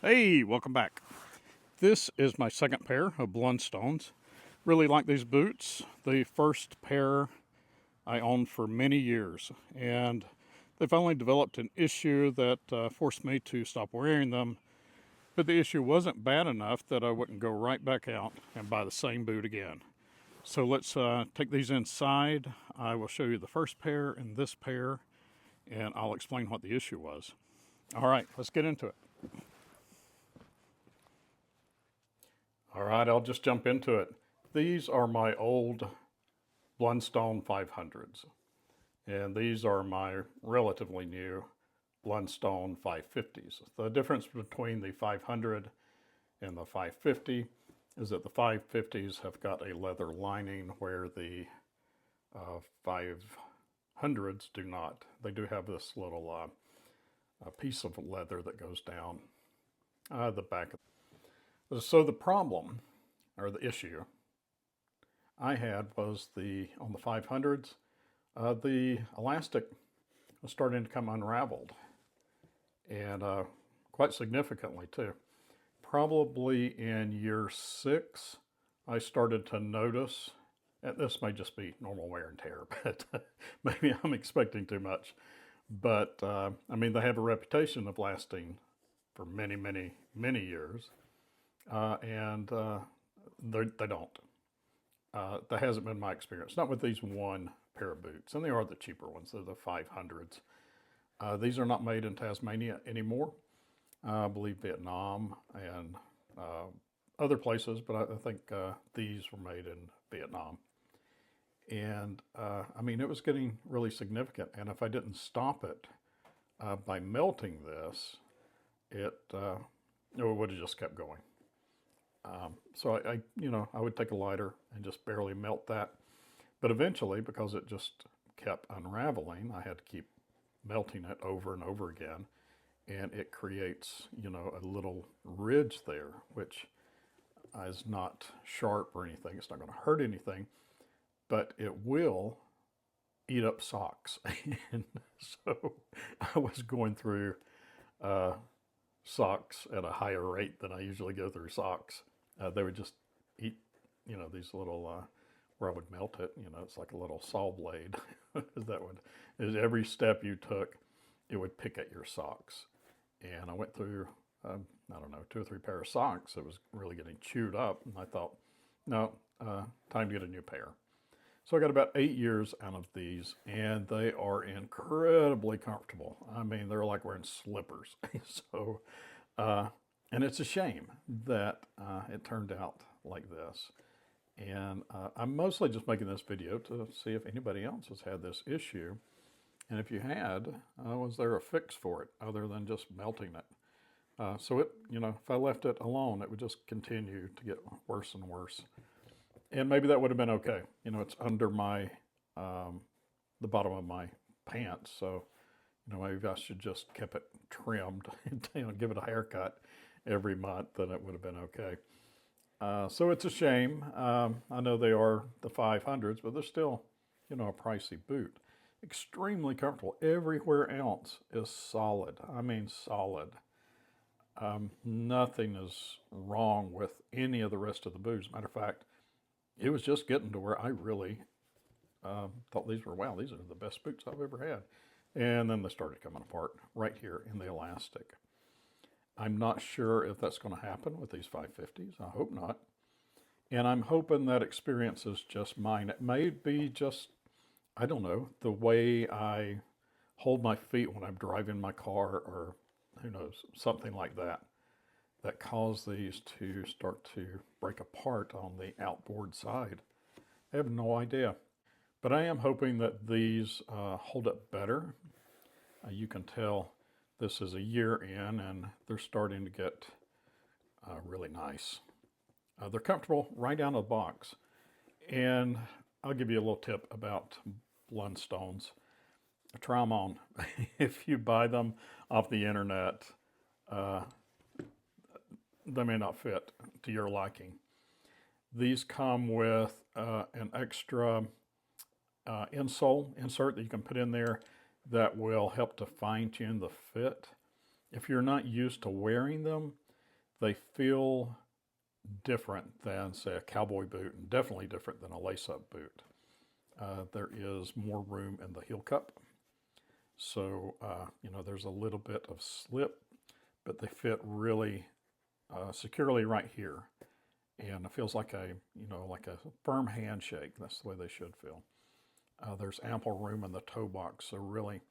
Hey, welcome back. This is my second pair of Blundstones. Really like these boots. The first pair I owned for many years, and they finally developed an issue that forced me to stop wearing them. But the issue wasn't bad enough that I wouldn't go right back out and buy the same boot again. So let's take these inside. I will show you the first pair and this pair, and I'll explain what the issue was. All right, let's get into it. All right, I'll just jump into it. These are my old Blundstone 500s, and these are my relatively new Blundstone 550s. The difference between the 500 and the 550 is that the 550s have got a leather lining where the 500s do not. They do have this little piece of leather that goes down the back. So the problem, or the issue I had was on the 500s, the elastic was starting to come unraveled, and quite significantly too. Probably in year 6, I started to notice, and this may just be normal wear and tear, but maybe I'm expecting too much. But I mean, they have a reputation of lasting for many, many, many years. And they don't. That hasn't been my experience. Not with these one pair of boots, and they are the cheaper ones. They're the 500s. These are not made in Tasmania anymore. I believe Vietnam and other places, but I think these were made in Vietnam. And I mean, it was getting really significant. And if I didn't stop it by melting this, it would have just kept going. So I would take a lighter and just barely melt that. But eventually, because it just kept unraveling, I had to keep melting it over and over again. And it creates, a little ridge there, which is not sharp or anything. It's not going to hurt anything, but it will eat up socks. And so I was going through socks at a higher rate than I usually go through socks. They would just eat, these little, where I would melt it, it's like a little saw blade. Is every step you took, it would pick at your socks. And I went through, I don't know, 2 or 3 pair of socks. It was really getting chewed up. And I thought, no, time to get a new pair. So I got about 8 years out of these, and they are incredibly comfortable. I mean, they're like wearing slippers. So, and it's a shame that it turned out like this. And I'm mostly just making this video to see if anybody else has had this issue. And if you had, was there a fix for it other than just melting it? So it, if I left it alone, it would just continue to get worse and worse. And maybe that would have been okay. It's under my, the bottom of my pants. So, maybe I should just keep it trimmed and give it a haircut every month, then it would have been okay. So it's a shame. I know they are the 500s, but they're still, a pricey boot. Extremely comfortable. Everywhere else is solid. I mean, solid. Nothing is wrong with any of the rest of the boots. Matter of fact, it was just getting to where I really thought these are the best boots I've ever had. And then they started coming apart right here in the elastic. I'm not sure if that's going to happen with these 550s. I hope not. And I'm hoping that experience is just mine. It may be just, I don't know, the way I hold my feet when I'm driving my car, or who knows, something like that, that caused these to start to break apart on the outboard side. I have no idea. But I am hoping that these hold up better. You can tell this is a year in, and they're starting to get really nice. They're comfortable right out of the box. And I'll give you a little tip about Blundstones. Try them on. If you buy them off the internet, they may not fit to your liking. These come with an extra insert that you can put in there that will help to fine tune the fit. If you're not used to wearing them, they feel different than, say, a cowboy boot, and definitely different than a lace-up boot. There is more room in the heel cup. So, you know, there's a little bit of slip, but they fit really securely right here. And it feels like a, you know, like a firm handshake. That's the way they should feel. There's ample room in the toe box. So really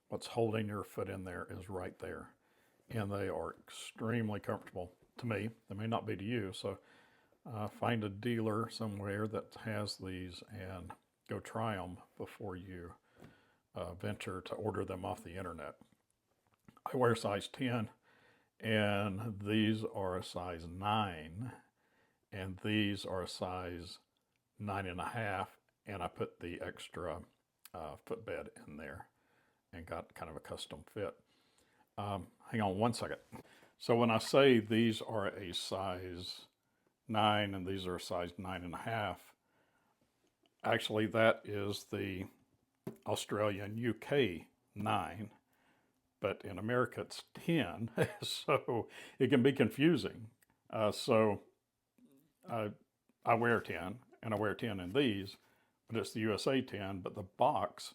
what's holding your foot in there is right there. And they are extremely comfortable to me. They may not be to you. So find a dealer somewhere that has these and go try them before you venture to order them off the internet. I wear size 10, and these are a size 9, and these are a size 9.5, and I put the extra footbed in there and got kind of a custom fit. Hang on one second. So when I say these are a size 9 and these are a size 9.5, actually that is the Australian UK 9, but in America it's 10, so it can be confusing. So I wear 10, and I wear 10 in these, but it's the USA 10, but the box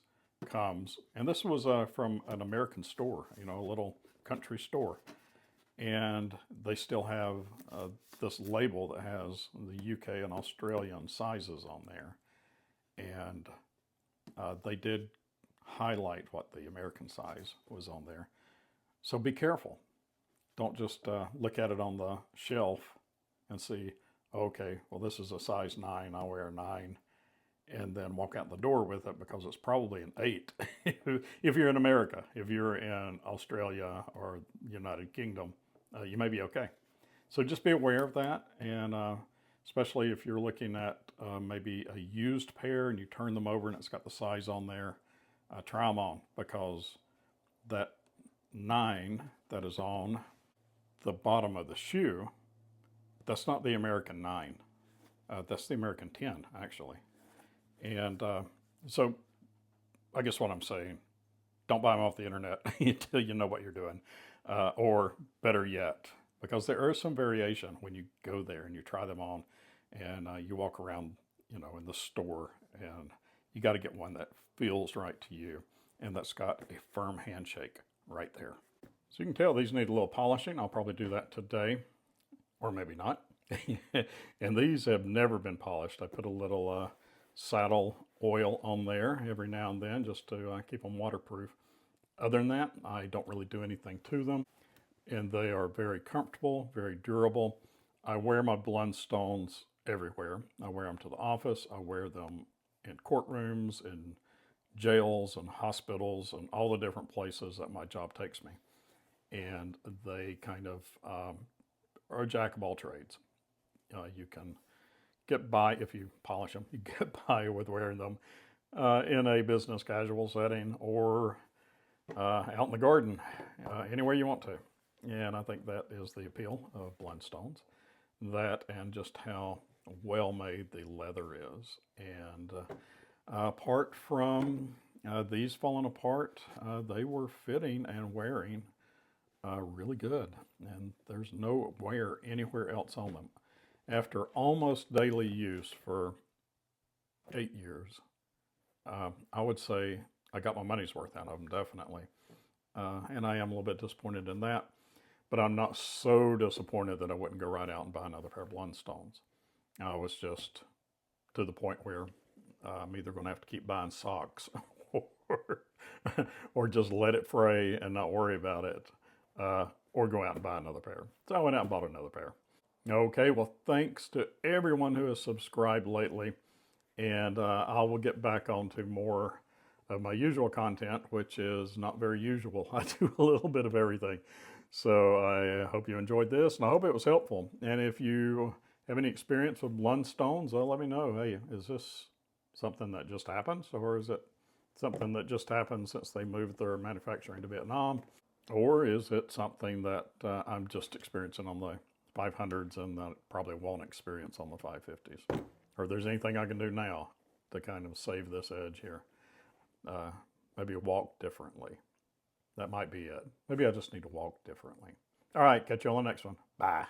comes, and this was from an American store, you know, a little country store, and they still have this label that has the UK and Australian sizes on there, and they did highlight what the American size was on there. So be careful. Don't just look at it on the shelf and see, okay, well, this is a size 9, I wear a 9, and then walk out the door with it because it's probably an 8 if you're in America. If you're in Australia or United Kingdom, you may be okay. So just be aware of that, and especially if you're looking at maybe a used pair and you turn them over and it's got the size on there, try them on, because that 9 that is on the bottom of the shoe, that's not the American 9. That's the American 10, actually. And so I guess what I'm saying, don't buy them off the internet until you know what you're doing. Or better yet, because there is some variation when you go there and you try them on and you walk around, you know, in the store, and you got to get one that feels right to you and that's got a firm handshake right there. So you can tell these need a little polishing. I'll probably do that today, or maybe not. And these have never been polished. I put a little saddle oil on there every now and then just to keep them waterproof. Other than that, I don't really do anything to them, and they are very comfortable, very durable. I wear my Blundstones everywhere. I wear them to the office. I wear them in courtrooms, in jails and hospitals, and all the different places that my job takes me. And they kind of are a jack of all trades. You can get by, if you polish them, you get by with wearing them in a business casual setting, or out in the garden, anywhere you want to. And I think that is the appeal of Blundstones. That, and just how well made the leather is. And apart from these falling apart, they were fitting and wearing really good. And there's no wear anywhere else on them. After almost daily use for 8 years, I would say I got my money's worth out of them, definitely. And I am a little bit disappointed in that, but I'm not so disappointed that I wouldn't go right out and buy another pair of Blundstones. I was just to the point where I'm either going to have to keep buying socks or just let it fray and not worry about it, or go out and buy another pair. So I went out and bought another pair. Okay, well, thanks to everyone who has subscribed lately, and I will get back onto more of my usual content, which is not very usual. I do a little bit of everything. So I hope you enjoyed this, and I hope it was helpful. And if you have any experience with Blundstones, let me know. Hey, is this something that just happens, or is it something that just happened since they moved their manufacturing to Vietnam? Or is it something that I'm just experiencing on the 500s and that probably won't experience on the 550s? Or if there's anything I can do now to kind of save this edge here. Maybe walk differently. That might be it. Maybe I just need to walk differently. All right, catch you on the next one. Bye.